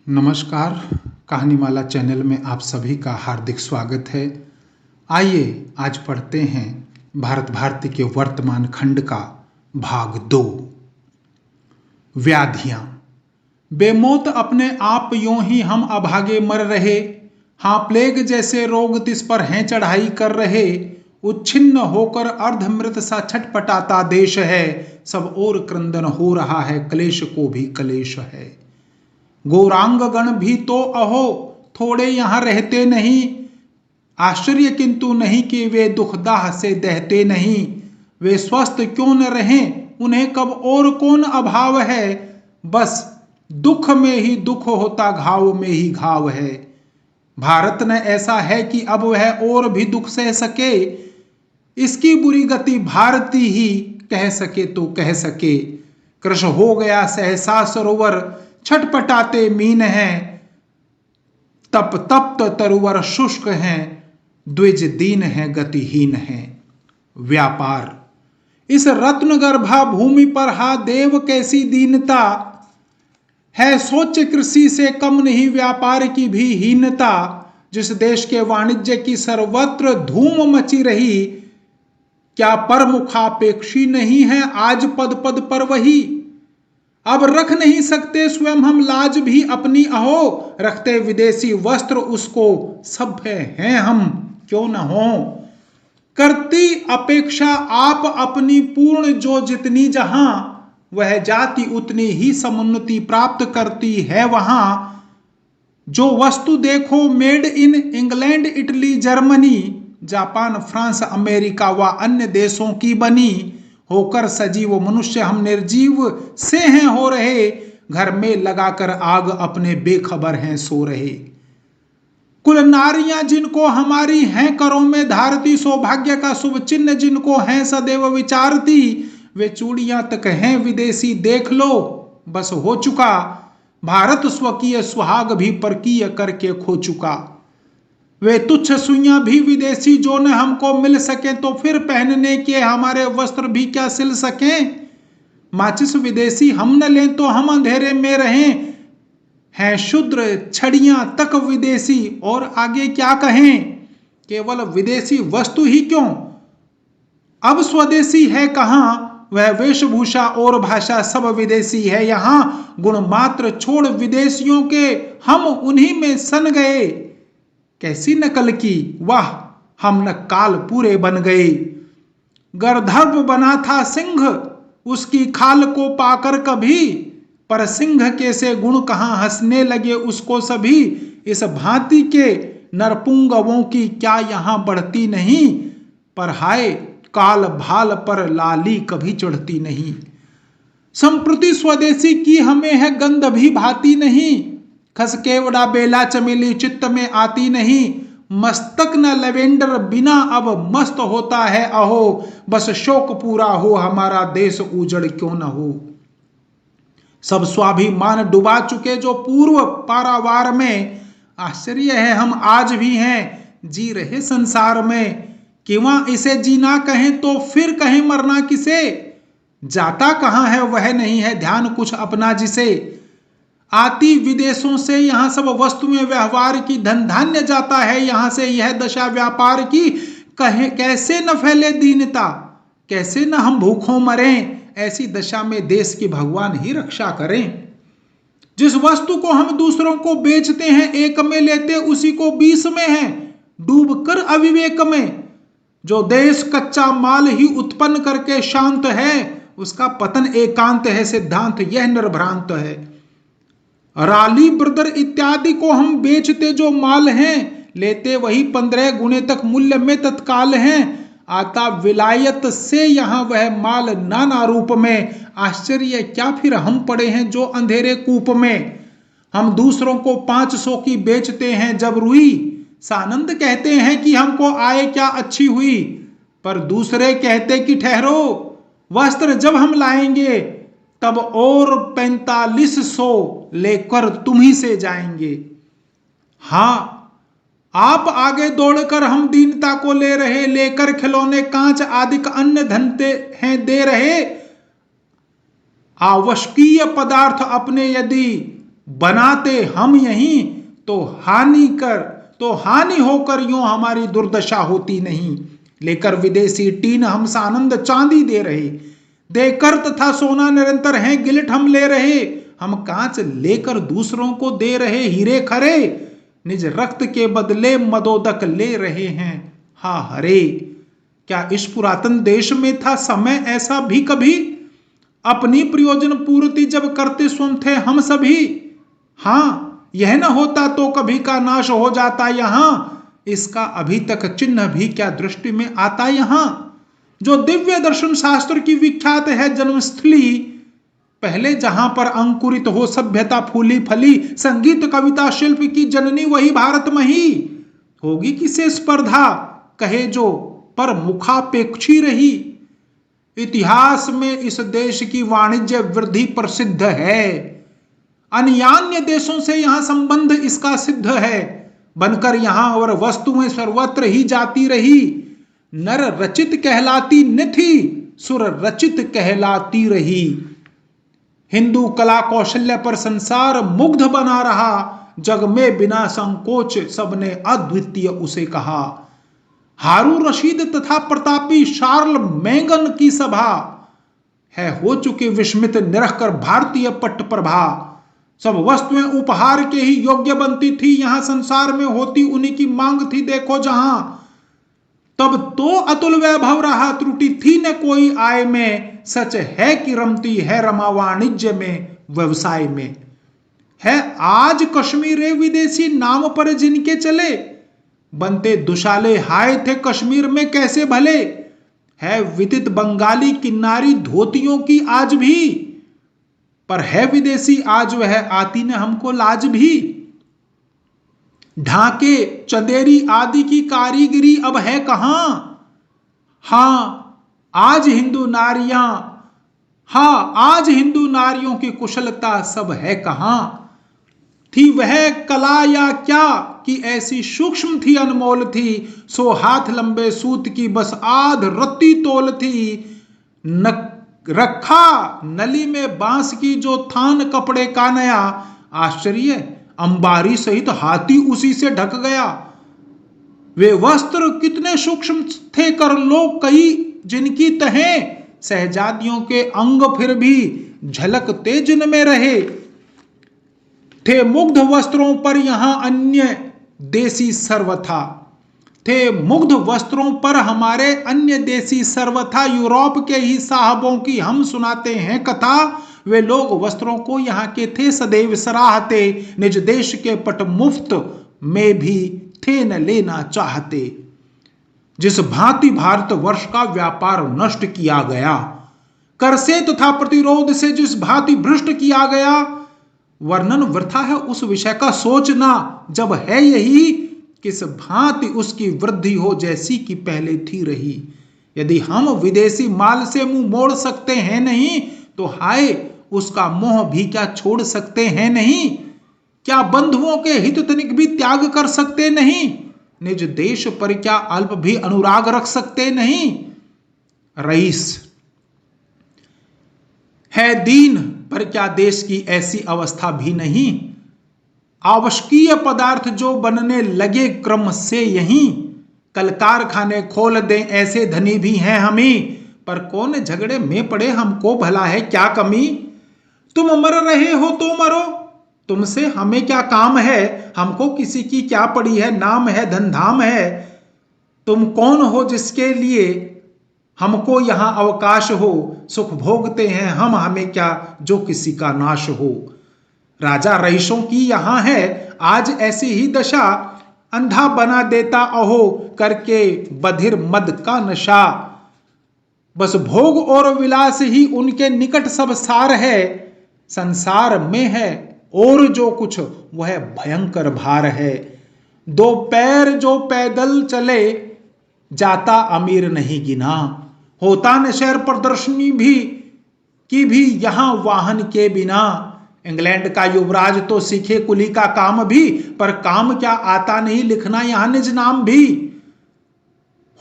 नमस्कार। कहानीमाला चैनल में आप सभी का हार्दिक स्वागत है। आइए आज पढ़ते हैं भारत भारती के वर्तमान खंड का भाग 2। व्याधियां बेमौत अपने आप यूं ही हम अभागे मर रहे। हाँ, प्लेग जैसे रोग तिस पर हैं चढ़ाई कर रहे। उच्छिन्न होकर अर्धमृत सा छटपटाता देश है। सब और क्रंदन हो रहा है, क्लेश को भी क्लेश है। गौरांग गण भी तो अहो थोड़े यहां रहते नहीं। आश्चर्य किंतु नहीं कि वे दुखदाह से दहते नहीं। वे स्वस्थ क्यों न रहें, उन्हें कब और कौन अभाव है। बस दुख में ही दुख होता, घाव में ही घाव है। भारत न ऐसा है कि अब वह और भी दुख सह सके। इसकी बुरी गति भारती ही कह सके तो कह सके। कृश हो गया सहसा सरोवर, छटपटाते मीन हैं। तप तप्त तरुवर शुष्क हैं, द्विज दीन है गतिहीन है। व्यापार इस रत्न गर्भा भूमि पर हा देव कैसी दीनता है। सोच कृषि से कम नहीं व्यापार की भी हीनता। जिस देश के वाणिज्य की सर्वत्र धूम मची रही, क्या परमुखापेक्षी नहीं है आज पद पद पर वही। अब रख नहीं सकते स्वयं हम लाज भी अपनी, अहो रखते विदेशी वस्त्र उसको सभ्य हैं हम क्यों न हो। करती अपेक्षा आप अपनी पूर्ण जो जितनी जहां, वह जाति उतनी ही समुन्नति प्राप्त करती है वहां। जो वस्तु देखो made in England Italy Germany, Japan France America व अन्य देशों की बनी। होकर सजीव मनुष्य हम निर्जीव से हैं हो रहे। घर में लगाकर आग अपने बेखबर हैं सो रहे। कुल नारियां जिनको हमारी हैं करों में धारती, सौभाग्य का शुभ चिन्ह जिनको हैं सदैव विचारती। वे चूड़ियां तक हैं विदेशी देख लो, बस हो चुका भारत स्वकीय सुहाग भी परकीय करके खो चुका। वे तुच्छ सुइयां भी विदेशी जो न हमको मिल सके, तो फिर पहनने के हमारे वस्त्र भी क्या सिल सके। माचिस विदेशी हम न लें तो हम अंधेरे में रहें। हैं शूद्र छड़ियां तक विदेशी, और आगे क्या कहें। केवल विदेशी वस्तु ही क्यों, अब स्वदेशी है कहां। वह वेशभूषा और भाषा सब विदेशी है यहां। गुण मात्र छोड़ विदेशियों के हम उन्हीं में सन गए। कैसी नकल की, वाह हम न काल पूरे बन गए। गर्दभ बना था सिंह उसकी खाल को पाकर कभी, पर सिंह के से गुण कहां हंसने लगे उसको सभी। इस भांति के नरपुंगवों की क्या यहां बढ़ती नहीं, पर हाय काल भाल पर लाली कभी चढ़ती नहीं। संप्रति स्वदेशी की हमें है गंध भी भाती नहीं। खसकेवड़ा बेला चमेली चित्त में आती नहीं। मस्तक न लेवेंडर बिना अब मस्त होता है अहो। बस शोक पूरा हो हमारा देश उजड़ क्यों न हो। सब स्वाभिमान डुबा चुके जो पूर्व पारावार में। आश्चर्य है हम आज भी हैं जी रहे संसार में। क्यों इसे जीना कहें तो फिर कहें मरना किसे। जाता कहां है वह नहीं है ध्यान कुछ अपना जिसे। आती विदेशों से यहाँ सब वस्तुएं व्यवहार की, धन धान्य जाता है यहाँ से यह दशा व्यापार की। कहे कैसे न फैले दीनता, कैसे न हम भूखों मरें। ऐसी दशा में देश की भगवान ही रक्षा करें। जिस वस्तु को हम दूसरों को बेचते हैं एक में, लेते उसी को 20 में है डूब कर अविवेक में। जो देश कच्चा माल ही उत्पन्न करके शांत है, उसका पतन एकांत है सिद्धांत यह निर्भ्रांत है। राली ब्रदर इत्यादि को हम बेचते जो माल हैं, लेते वही 15 गुने तक मूल्य में तत्काल हैं। आता विलायत से यहाँ वह माल नाना रूप में। आश्चर्य क्या फिर हम पड़े हैं जो अंधेरे कूप में। हम दूसरों को 500 की बेचते हैं जब रुई, सानंद कहते हैं कि हमको आय क्या अच्छी हुई। पर दूसरे कहते कि ठहरो, वस्त्र जब हम लाएंगे तब और 4500 लेकर तुम्ही से जाएंगे। हां आप आगे दौड़कर हम दीनता को ले रहे, लेकर खिलौने कांच आदि अन्य धनते हैं दे रहे। आवश्यकीय पदार्थ अपने यदि बनाते हम यहीं तो हानि होकर यूं हमारी दुर्दशा होती नहीं। लेकर विदेशी टीन हमसे आनंद चांदी दे रहे, देकर तथा सोना निरंतर हैं गिलट हम ले रहे। हम कांच लेकर दूसरों को दे रहे हीरे खरे, निज रक्त के बदले मदोदक ले रहे हैं हा हरे। क्या इस पुरातन देश में था समय ऐसा भी कभी, अपनी प्रयोजन पूर्ति जब करते स्वयं थे हम सभी। हाँ, यह न होता तो कभी का नाश हो जाता यहां, इसका अभी तक चिन्ह भी क्या दृष्टि में आता यहां। जो दिव्य दर्शन शास्त्र की विख्यात है जन्मस्थली, पहले जहां पर अंकुरित हो सभ्यता फूली फली, संगीत कविता शिल्प की जननी वही भारत मही। होगी किसे स्पर्धा कहे जो पर मुखापेक्षी रही, इतिहास में इस देश की वाणिज्य वृद्धि प्रसिद्ध है। अन्यान्य देशों से यहां संबंध इसका सिद्ध है, बनकर यहां और वस्तुएं सर्वत्र ही जाती रही। नर रचित कहलाती न थी, सुर रचित कहलाती रही। हिंदू कला कौशल्य पर संसार मुग्ध बना रहा, जग में बिना संकोच सबने अद्वितीय उसे कहा। हारून रशीद तथा प्रतापी शार्ल मैगन की सभा है हो चुके विस्मित निरख कर भारतीय पट्ट प्रभा। सब वस्तुएं उपहार के ही योग्य बनती थी, यहां संसार में होती उन्हीं की मांग थी देखो जहां। तब तो अतुल वैभव रहा त्रुटि थी न कोई आय में, सच है कि रमती है रमा वाणिज्य में व्यवसाय में। है आज कश्मीर विदेशी नाम पर जिनके चले, बनते दुशाले हाय थे कश्मीर में कैसे भले। है विदित बंगाली किन्नारी धोतियों की आज भी, पर है विदेशी आज वह आती न हमको लाज भी। ढाके चंदेरी आदि की कारीगरी अब है कहां। आज हिंदू नारियों की कुशलता सब है कहां। थी वह कला या क्या कि ऐसी सूक्ष्म थी अनमोल थी, सो हाथ लंबे सूत की बस आध रत्ती तोल थी। न रखा नली में बांस की जो थान कपड़े का नया, आश्चर्य अंबारी सहित हाथी उसी से ढक गया। वे वस्त्र कितने सूक्ष्म थे कर लो कई जिनकी तहें, शहजादियों के अंग फिर भी झलकते जिनमें रहे। थे मुग्ध वस्त्रों पर यहां अन्य देसी सर्व था, थे मुग्ध वस्त्रों पर हमारे अन्य देसी सर्व था। यूरोप के ही साहबों की हम सुनाते हैं कथा, वे लोग वस्त्रों को यहाँ के थे सदैव सराहते, निज देश के पट मुफ्त में भी थे न लेना चाहते। जिस भांति भारतवर्ष का व्यापार नष्ट किया गया, कर से तथा प्रतिरोध से जिस भांति भ्रष्ट किया गया, वर्णन वृथा है उस विषय का सोचना। जब है यही किस भांति उसकी वृद्धि हो जैसी कि पहले थी रही। यदि हम विदेशी माल से मुंह मोड़ सकते हैं नहीं, तो हाय उसका मोह भी क्या छोड़ सकते हैं नहीं। क्या बंधुओं के हित तनिक भी त्याग कर सकते नहीं, निज देश पर क्या अल्प भी अनुराग रख सकते नहीं। रईस है दीन पर क्या देश की ऐसी अवस्था भी नहीं। आवश्यकीय पदार्थ जो बनने लगे क्रम से यहीं, कल कारखाने खोल दें ऐसे धनी भी हैं हम ही। पर कौन झगड़े में पड़े हमको भला है क्या कमी। तुम मर रहे हो तो मरो, तुमसे हमें क्या काम है। हमको किसी की क्या पड़ी है, नाम है धनधाम है। तुम कौन हो जिसके लिए हमको यहां अवकाश हो। सुख भोगते हैं हम, हमें क्या जो किसी का नाश हो। राजा रईसों की यहां है आज ऐसी ही दशा, अंधा बना देता अहो करके बधिर मद का नशा। बस भोग और विलास ही उनके निकट सब सार है। संसार में है और जो कुछ वह भयंकर भार है। दो पैर जो पैदल चले जाता अमीर नहीं गिना। होता न शहर प्रदर्शनी भी यहां वाहन के बिना। इंग्लैंड का युवराज तो सीखे कुली का काम भी, पर काम क्या आता नहीं लिखना यहां निज नाम भी।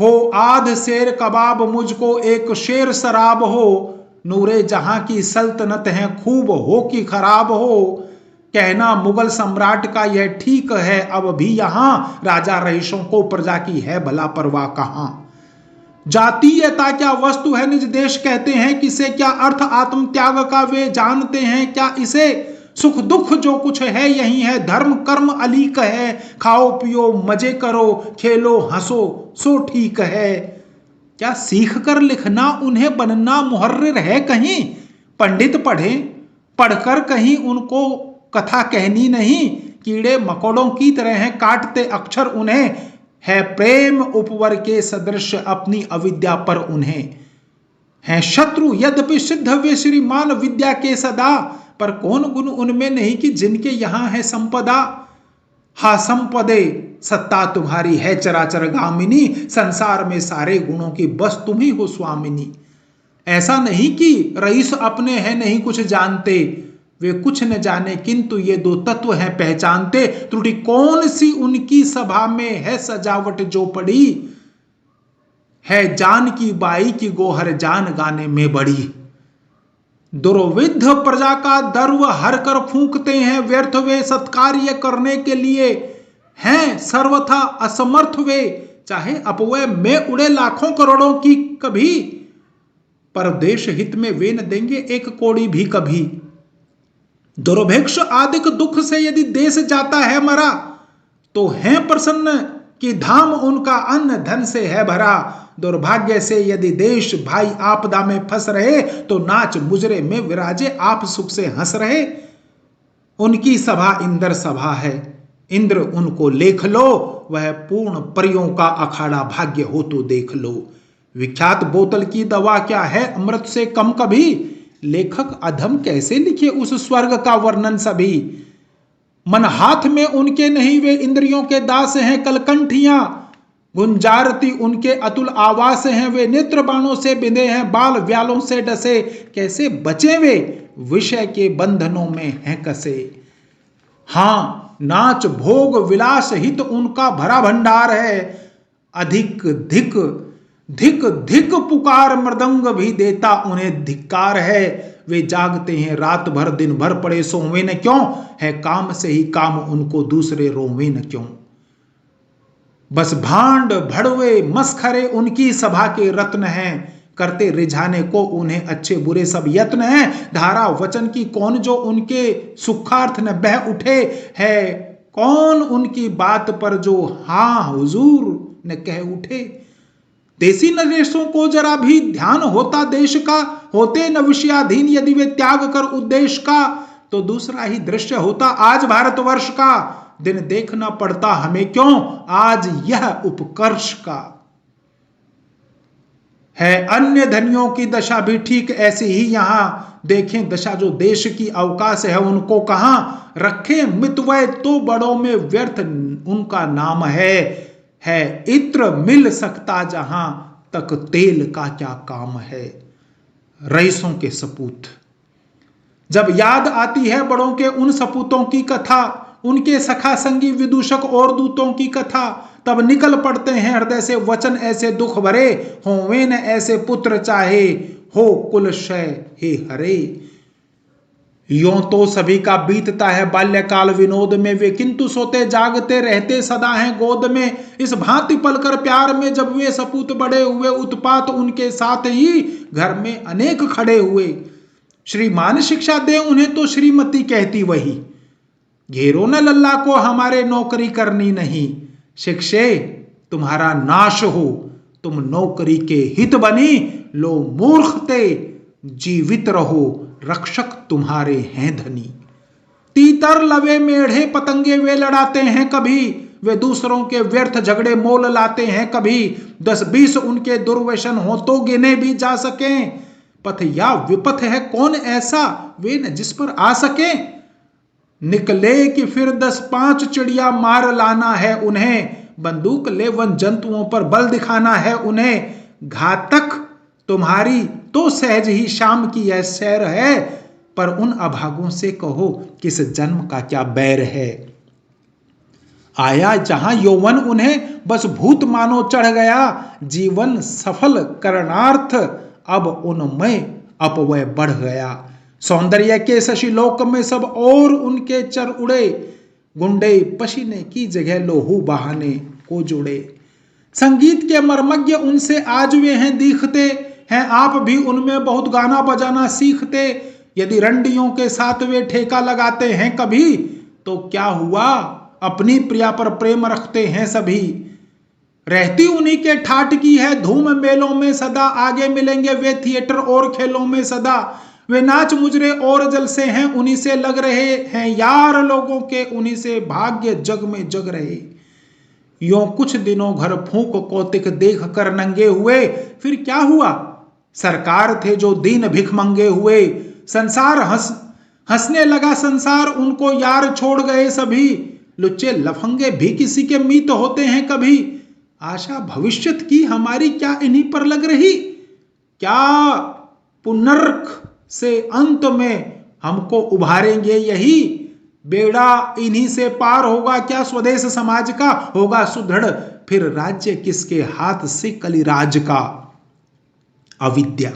हो आध शेर कबाब मुझको एक शेर शराब हो, नूरे जहां की सल्तनत है खूब हो कि खराब हो। कहना मुगल सम्राट का यह ठीक है, अब भी यहां राजा रईसों को प्रजा की है भला परवाह कहां। जातीयता क्या वस्तु है निज देश कहते हैं किसे, क्या अर्थ आत्म त्याग का वे जानते हैं क्या इसे। सुख दुख जो कुछ है यही है, धर्म कर्म अलीक है, खाओ पियो मजे करो खेलो हंसो सो ठीक है। क्या सीख कर लिखना उन्हें बनना मुहर्रिर है कहीं, पंडित पढ़े पढ़कर कहीं उनको कथा कहनी नहीं। कीड़े मकोड़ों की तरह हैं काटते अक्षर उन्हें, है प्रेम उपवर के सदृश अपनी अविद्या पर उन्हें। हैं शत्रु यद्यपि सिद्ध वे श्रीमान विद्या के सदा, पर कौन गुण उनमें नहीं कि जिनके यहां है संपदा। हा संपदे सत्ता तुम्हारी है चराचर गामिनी, संसार में सारे गुणों की बस तुम ही हो स्वामिनी। ऐसा नहीं कि रईस अपने हैं नहीं कुछ जानते, वे कुछ न जाने किंतु ये दो तत्व हैं पहचानते। त्रुटि कौन सी उनकी सभा में है सजावट जो पड़ी, है जान की बाई की गोहर जान गाने में बड़ी। दुर्विध प्रजा का दर्व हर कर फूंकते हैं, व्यर्थ वे सत्कार्य करने के लिए हैं सर्वथा असमर्थ वे। चाहे अपव्यय में उड़े लाखों करोड़ों की कभी, पर देश हित में वे न देंगे एक कौड़ी भी कभी। दुर्भिक्ष आदिक दुख से यदि देश जाता है मरा, तो है प्रसन्न कि धाम उनका अन्न धन से है भरा। दुर्भाग्य से यदि देश भाई आपदा में फंस रहे, तो नाच मुजरे में विराजे आप सुख से हंस रहे। उनकी सभा इंद्र सभा है, इंद्र उनको लेख लो, वह पूर्ण परियों का अखाड़ा भाग्य हो तो देख लो। विख्यात बोतल की दवा क्या है अमृत से कम कभी, लेखक अधम कैसे लिखे उस स्वर्ग का वर्णन सभी। मन हाथ में उनके नहीं वे इंद्रियों के दास हैं कलकंठियां, गुंजारती उनके अतुल आवास हैं वे नेत्र बाणों से बिंधे हैं बाल व्यालों से डसे। कैसे बचे वे विषय के बंधनों में हैं कसे। हां नाच भोग विलास हित उनका भरा भंडार है, अधिक धिक धिक धिक पुकार मृदंग भी देता उन्हें धिक्कार है। वे जागते हैं रात भर दिन भर पड़े सोवे न क्यों, है काम से ही काम उनको दूसरे रोवे न क्यों। बस भांड भड़वे मस्खरे उनकी सभा के रत्न हैं, करते रिझाने को उन्हें अच्छे बुरे सब यत्न हैं। धारा वचन की कौन जो उनके सुखार्थ न बह उठे, है कौन उनकी बात पर जो हाँ हुजूर न कह उठे। देसी नरेशों को जरा भी ध्यान होता देश का, होते न विषयाधीन यदि वे त्याग कर उद्देश्य का, तो दूसरा ही दृश्य होता आज भारतवर्ष का। दिन देखना पड़ता हमें क्यों आज यह उपकर्ष का। है अन्य धनियों की दशा भी ठीक ऐसी ही यहां, देखें दशा जो देश की अवकाश है उनको कहां। रखे मितवय तो बड़ों में व्यर्थ उनका नाम है इत्र मिल सकता जहां तक तेल का क्या काम है। रईसों के सपूत जब याद आती है बड़ों के उन सपूतों की कथा, उनके सखा संगी विदूषक और दूतों की कथा, तब निकल पड़ते हैं हृदय से वचन ऐसे दुख भरे। होवे न ऐसे पुत्र चाहे हो कुल क्षय हे हरे। यों तो सभी का बीतता है बाल्यकाल विनोद में, वे किंतु सोते जागते रहते सदा हैं गोद में। इस भांति पलकर प्यार में जब वे सपूत बड़े हुए, उत्पात उनके साथ ही घर में अनेक खड़े हुए। श्रीमान शिक्षा दे उन्हें तो श्रीमती कहती वही, घेरो न लल्ला को हमारे नौकरी करनी नहीं। शिक्षे तुम्हारा नाश हो तुम नौकरी के हित बनी, लो मूर्खते जीवित रहो रक्षक तुम्हारे हैं धनी। तीतर लवे मेढ़े पतंगे वे लड़ाते हैं कभी, वे दूसरों के व्यर्थ झगड़े मोल लाते हैं कभी। 10-20 उनके दुर्व्यसन हो तो गिने भी जा सकें, पथ या विपथ है कौन ऐसा वे न जिस पर आ सके। निकले कि फिर 10-5 चिड़िया मार लाना है उन्हें, बंदूक ले वन जंतुओं पर बल दिखाना है उन्हें। घातक तुम्हारी तो सहज ही शाम की यह सैर है, पर उन अभागों से कहो किस जन्म का क्या बैर है। आया जहां यौवन उन्हें बस भूत मानो चढ़ गया, जीवन सफल करणार्थ अब उनमें अपव्यय बढ़ गया। सौंदर्य के शशिलोक में सब और उनके चर उड़े, गुंडे पसीने की जगह लोहू बहाने को जुड़े। संगीत के मर्मज्ञ उनसे आज वे हैं दिखते हैं, आप भी उनमें बहुत गाना बजाना सीखते। यदि रंडियों के साथ वे ठेका लगाते हैं कभी, तो क्या हुआ, अपनी प्रिया पर प्रेम रखते हैं सभी। रहती उन्हीं के ठाट की है धूम मेलों में सदा, आगे मिलेंगे वे थिएटर और खेलों में सदा। वे नाच मुजरे और जलसे हैं उन्हीं से लग रहे हैं यार लोगों के, उन्हीं से भाग्य जग में जग रहे। यों कुछ दिनों घर फूंक कौतिक देख कर नंगे हुए, फिर क्या हुआ, सरकार थे जो दीन भिख मंगे हुए। संसार हंसने लगा संसार, उनको यार छोड़ गए सभी। लुच्चे लफंगे भी किसी के मीत होते हैं कभी। आशा भविष्यत की हमारी क्या इन्हीं पर लग रही, क्या पुनर्क से अंत में हमको उभारेंगे यही। बेड़ा इन्हीं से पार होगा क्या स्वदेश समाज का, होगा सुदृढ़ फिर राज्य किसके हाथ से कलिराज का। अविद्या,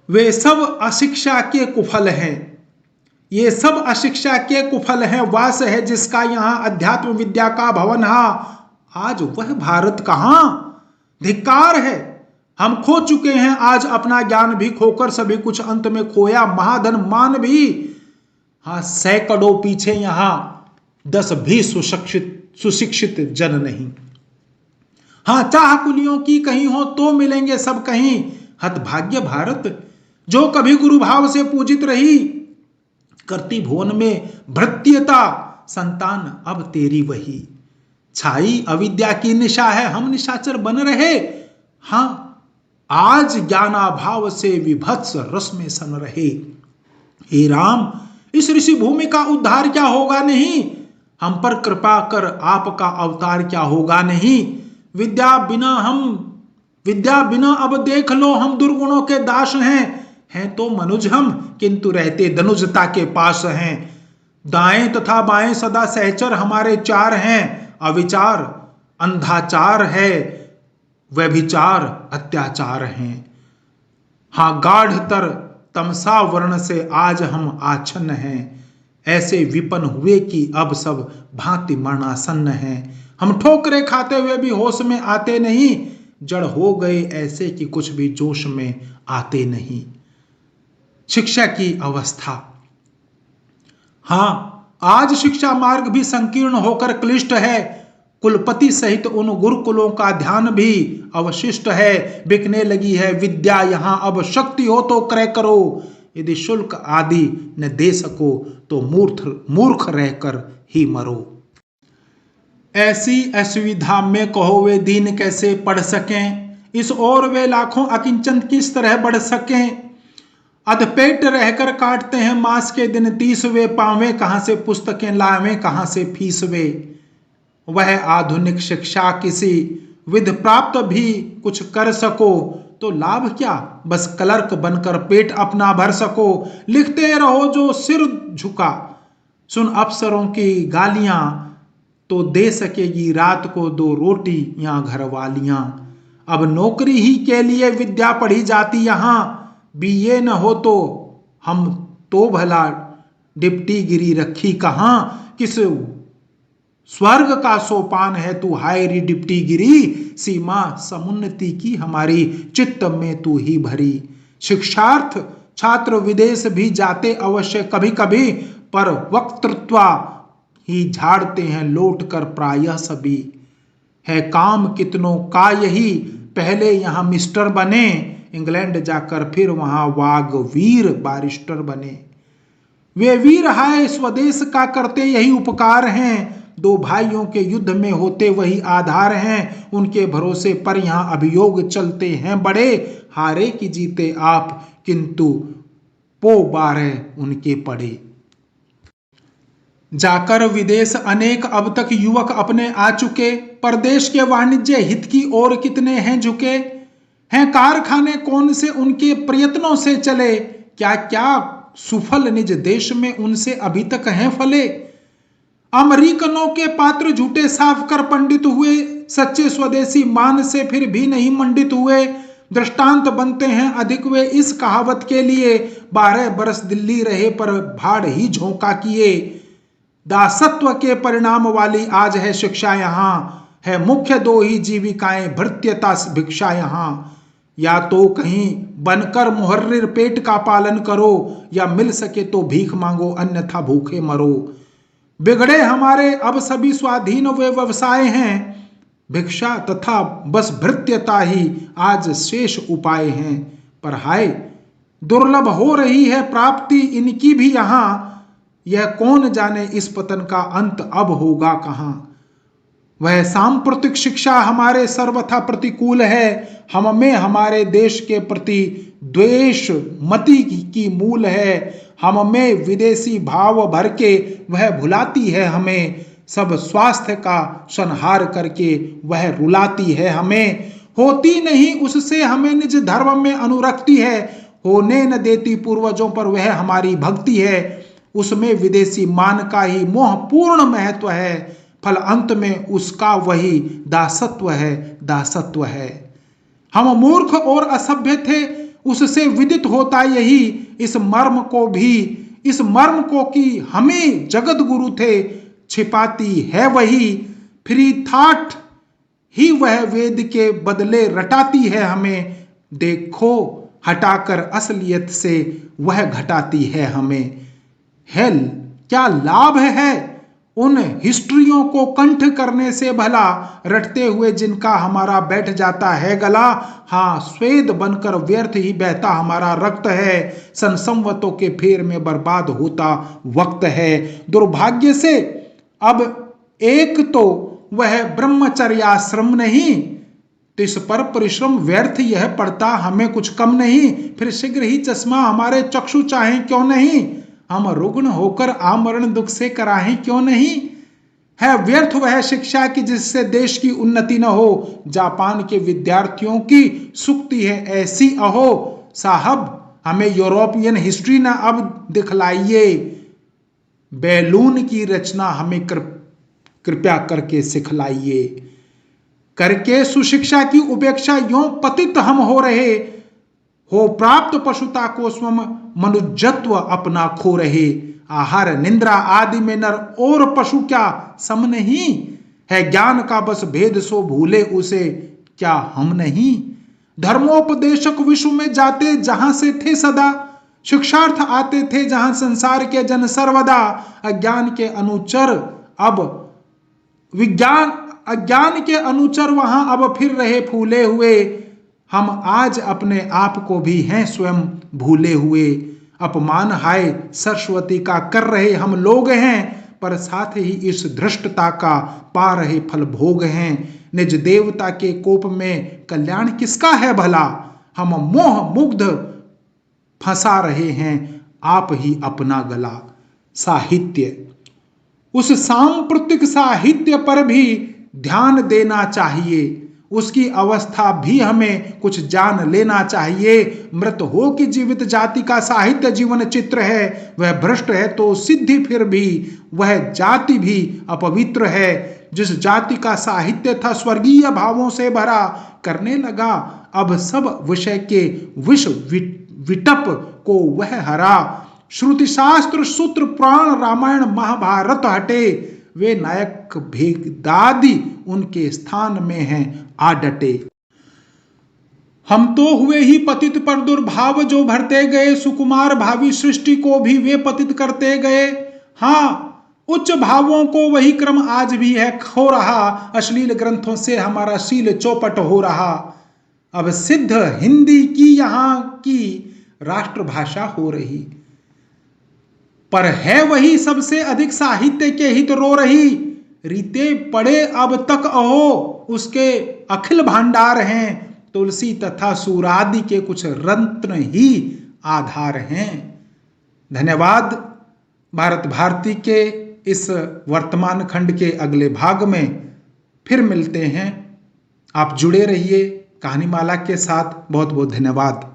वे सब अशिक्षा के कुफल हैं, ये सब अशिक्षा के कुफल हैं। वास है जिसका यहाँ अध्यात्म विद्या का भवन हा, आज वह भारत कहां। धिक्कार है, हम खो चुके हैं आज अपना ज्ञान भी, खोकर सभी कुछ अंत में खोया महाधन मान भी। हाँ, सैकड़ों पीछे यहां 10 भी सुशिक्षित जन नहीं। हाँ, चाह कुलियों की कहीं हो तो मिलेंगे सब कहीं। हतभाग्य भारत जो कभी गुरु भाव से पूजित रही, करती भुवन में भृत्यता संतान अब तेरी वही। छाई अविद्या की निशा है, हम निशाचर बन रहे। हाँ, आज ज्ञानाभाव से विभत्स रस में सन रहे। हे राम, इस ऋषि भूमि का उद्धार क्या होगा नहीं, हम पर कृपा कर आपका अवतार क्या होगा नहीं। विद्या बिना अब देख लो हम दुर्गुणों के दास हैं तो मनुज हम, किंतु रहते धनुजता के पास हैं। दाएं तथा बाएं सदा सहचर हमारे चार हैं, अविचार अंधाचार है, व्यभिचार अत्याचार हैं। हाँ, गाढ़तर तमसा वर्ण से आज हम आच्छन्न हैं, ऐसे विपन हुए कि अब सब भांति मरणासन्न हैं। हम ठोकरे खाते हुए भी होश में आते नहीं, जड़ हो गए ऐसे कि कुछ भी जोश में आते नहीं। शिक्षा की अवस्था, हाँ, आज शिक्षा मार्ग भी संकीर्ण होकर क्लिष्ट है। कुलपति सहित उन गुरुकुलों का ध्यान भी अवशिष्ट है। बिकने लगी है विद्या यहाँ अब, शक्ति हो तो क्रय करो, यदि शुल्क आदि न दे सको तो मूर्ख रहकर ही मरो। ऐसी असुविधा में कहो वे दीन कैसे पढ़ सकें, इस ओर वे लाखों अकिंचन किस तरह बढ़ सकें। अधपेट रहकर काटते हैं मास के दिन 30, वे पावे कहां से पुस्तकें लावें कहां से फीस वे। वह आधुनिक शिक्षा किसी विध प्राप्त भी कुछ कर सको तो लाभ क्या, बस क्लर्क बनकर पेट अपना भर सको। लिखते रहो जो सिर झुका, सुन अफसरों की गालियां, तो दे सकेगी रात को 2 रोटी या घर वालियां। अब नौकरी ही के लिए विद्या पढ़ी जाती यहां, बीए न हो तो हम तो भला डिप्टी गिरी रखी कहां। किस स्वर्ग का सोपान है तू हाय री डिप्टी गिरी, सीमा समुन्नति की हमारी चित्त में तू ही भरी। शिक्षार्थ छात्र विदेश भी जाते अवश्य कभी कभी, पर वक्तृत्वा ही झाड़ते हैं लौट कर प्रायः सभी। है काम कितनों का यही, पहले यहाँ मिस्टर बने, इंग्लैंड जाकर फिर वहां वागवीर बारिस्टर बने। वे वीर हाय स्वदेश का करते यही उपकार हैं, 2 भाइयों के युद्ध में होते वही आधार हैं। उनके भरोसे पर यहाँ अभियोग चलते हैं बड़े, हारे की जीते आप किंतु पो 12 उनके पड़े। जाकर विदेश अनेक अब तक युवक अपने आ चुके, परदेश के वाणिज्य हित की ओर कितने हैं झुके। हैं कारखाने कौन से उनके प्रयत्नों से चले, क्या क्या सुफल निज देश में उनसे अभी तक हैं फले। अमरीकनों के पात्र झूठे साफ कर पंडित हुए, सच्चे स्वदेशी मान से फिर भी नहीं मंडित हुए। दृष्टांत बनते हैं अधिक वे इस कहावत के लिए, 12 बरस दिल्ली रहे पर भाड़ ही झोंका किए। दासत्व के परिणाम वाली आज है शिक्षा यहाँ, है मुख्य दो ही जीविकाएं भृत्यता भिक्षा यहाँ। या तो कहीं बनकर मुहर्रिर पेट का पालन करो, या मिल सके तो भीख मांगो अन्यथा भूखे मरो। बिगड़े हमारे अब सभी स्वाधीन वे व्यवसाय हैं, भिक्षा तथा बस भृत्यता ही आज शेष उपाय हैं। पर हाय दुर्लभ हो रही है प्राप्ति इनकी भी यहाँ, यह कौन जाने इस पतन का अंत अब होगा कहाँ। वह सांप्रतिक शिक्षा हमारे सर्वथा प्रतिकूल है, हम में हमारे देश के प्रति द्वेष मति की मूल है। हम में विदेशी भाव भर के वह भुलाती है हमें, सब स्वास्थ्य का संहार करके वह रुलाती है हमें। होती नहीं उससे हमें निज धर्म में अनुरक्ति है, होने न देती पूर्वजों पर वह हमारी भक्ति है। उसमें विदेशी मान का ही मोह पूर्ण महत्व है, फल अंत में उसका वही दासत्व है, दासत्व है। हम मूर्ख और असभ्य थे उससे विदित होता यही, इस मर्म को कि हमें जगत गुरु थे छिपाती है वही। फ्री थॉट ही वह वेद के बदले रटाती है हमें, देखो हटाकर असलियत से वह घटाती है हमें। हेल क्या लाभ है उन हिस्ट्रियों को कंठ करने से भला, रटते हुए जिनका हमारा बैठ जाता है गला। हाँ स्वेद बनकर व्यर्थ ही बहता हमारा रक्त है, संसंवतों के फेर में बर्बाद होता वक्त है। दुर्भाग्य से अब एक तो वह ब्रह्मचर्याश्रम नहीं, तो इस पर परिश्रम व्यर्थ यह पड़ता हमें कुछ कम नहीं। फिर शीघ्र ही चश्मा हमारे चक्षु चाहें क्यों नहीं, हम रुग्ण होकर आमरण दुख से कराहें क्यों नहीं। है व्यर्थ वह शिक्षा की जिससे देश की उन्नति न हो, जापान के विद्यार्थियों की सुक्ति है ऐसी अहो। साहब हमें यूरोपियन हिस्ट्री न अब दिखलाइए, बैलून की रचना हमें कृपया करके सिखलाइए। करके सुशिक्षा की उपेक्षा यों पतित हम हो रहे, हो प्राप्त पशुता को स्वम मनुजत्व अपना खो रहे। आहार निंद्रा आदि में नर और पशु क्या सम नहीं, है ज्ञान का बस भेद सो भूले उसे क्या हम नहीं। धर्मोपदेशक विश्व में जाते जहां से थे सदा, शिक्षार्थ आते थे जहां संसार के जन सर्वदा। अज्ञान के अनुचर वहां अब फिर रहे फूले हुए। हम आज अपने आप को भी हैं स्वयं भूले हुए। अपमान हाय सरस्वती का कर रहे हम लोग हैं, पर साथ ही इस धृष्टता का पा रहे फल भोग हैं। निज देवता के कोप में कल्याण किसका है भला, हम मोह मुग्ध फंसा रहे हैं आप ही अपना गला। साहित्य, उस सांप्रतिक साहित्य पर भी ध्यान देना चाहिए, उसकी अवस्था भी हमें कुछ जान लेना चाहिए। मृत हो कि जीवित जाति का साहित्य जीवन चित्र है, वह भ्रष्ट है तो सिद्धि फिर भी वह जाति भी अपवित्र है। जिस जाति का साहित्य था स्वर्गीय भावों से भरा, करने लगा अब सब विषय के विष विटप को वह हरा। श्रुति शास्त्र सूत्र पुराण रामायण महाभारत हटे, वे नायक भेदादि उनके स्थान में हैं आ डटे। हम तो हुए ही पतित पर दुर्भाव जो भरते गए, सुकुमार भावी सृष्टि को भी वे पतित करते गए। हाँ उच्च भावों को वही क्रम आज भी है खो रहा, अश्लील ग्रंथों से हमारा शील चौपट हो रहा। अब सिद्ध हिंदी की यहाँ की राष्ट्रभाषा हो रही, पर है वही सबसे अधिक साहित्य के हित रो रही। रीते पड़े अब तक अहो उसके अखिल भांडार हैं, तुलसी तथा सूरादि के कुछ रत्न ही आधार हैं। धन्यवाद। भारत भारती के इस वर्तमान खंड के अगले भाग में फिर मिलते हैं। आप जुड़े रहिए कहानीमाला के साथ। बहुत बहुत धन्यवाद।